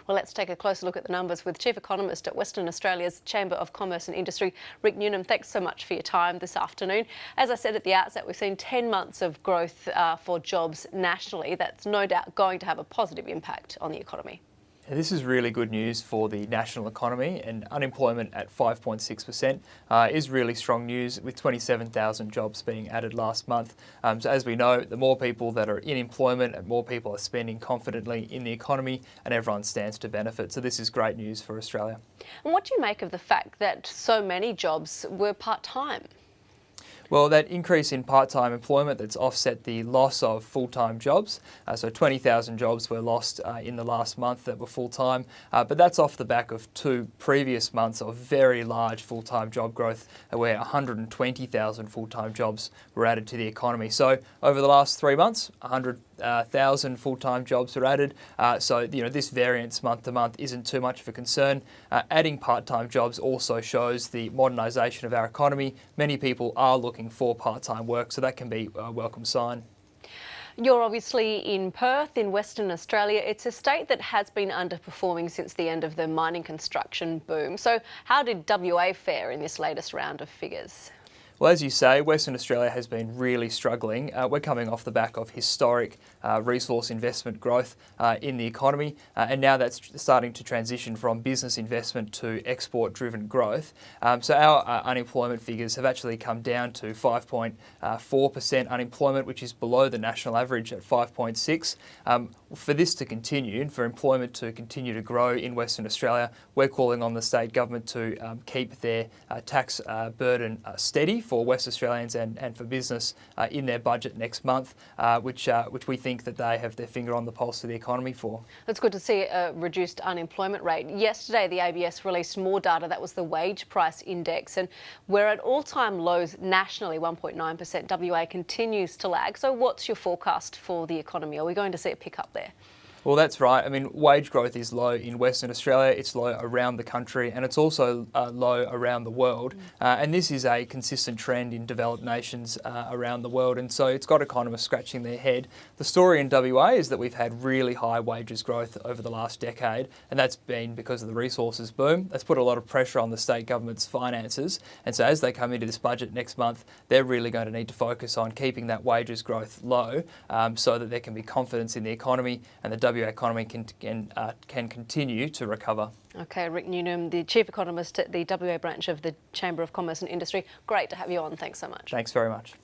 Well, let's take a closer look at the numbers with Chief Economist at Western Australia's Chamber of Commerce and Industry, Newnham. Thanks so much for your time this afternoon. As I said at the outset, we've seen 10 months of growth for jobs nationally. That's no doubt going to have a positive impact on the economy. This is really good news for the national economy, and unemployment at 5.6% is really strong news, with 27,000 jobs being added last month. So as we know, the more people that are in employment and more people are spending confidently in the economy, and everyone stands to benefit. So this is great news for Australia. And what do you make of the fact that so many jobs were part-time? Well, that increase in part-time employment that's offset the loss of full-time jobs. So 20,000 jobs were lost in the last month that were full-time, but that's off the back of 2 previous months of very large full-time job growth, where 120,000 full-time jobs were added to the economy. So over the last 3 months, 100,000 full-time jobs were added. So this variance month to month isn't too much of a concern. Adding part-time jobs also shows the modernisation of our economy. Many people are looking for part-time work, so that can be a welcome sign. You're obviously in Perth in Western Australia. It's a state that has been underperforming since the end of the mining construction boom. So how did WA fare in this latest round of figures? Well, as you say, Western Australia has been really struggling. We're coming off the back of historic resource investment growth in the economy, and now that's starting to transition from business investment to export-driven growth. So our unemployment figures have actually come down to 5.4% unemployment, which is below the national average at 5.6%. For this to continue, and for employment to continue to grow in Western Australia, we're calling on the state government to keep their tax burden steady for West Australians and for business in their budget next month, which we think that they have their finger on the pulse of the economy for. It's good to see a reduced unemployment rate. Yesterday, the ABS released more data. That was the wage price index, and we're at all-time lows nationally, 1.9%. WA continues to lag. So what's your forecast for the economy? Are we going to see a pick-up there? Well, that's right. I mean, wage growth is low in Western Australia, it's low around the country, and it's also low around the world. And this is a consistent trend in developed nations around the world, and so it's got economists scratching their head. The story in WA is that we've had really high wages growth over the last decade, and that's been because of the resources boom. That's put a lot of pressure on the state government's finances, and so as they come into this budget next month, they're really going to need to focus on keeping that wages growth low, so that there can be confidence in the economy and the WA economy can continue to recover. Okay, Newnham, the Chief Economist at the WA branch of the Chamber of Commerce and Industry. Great to have you on. Thanks so much. Thanks very much.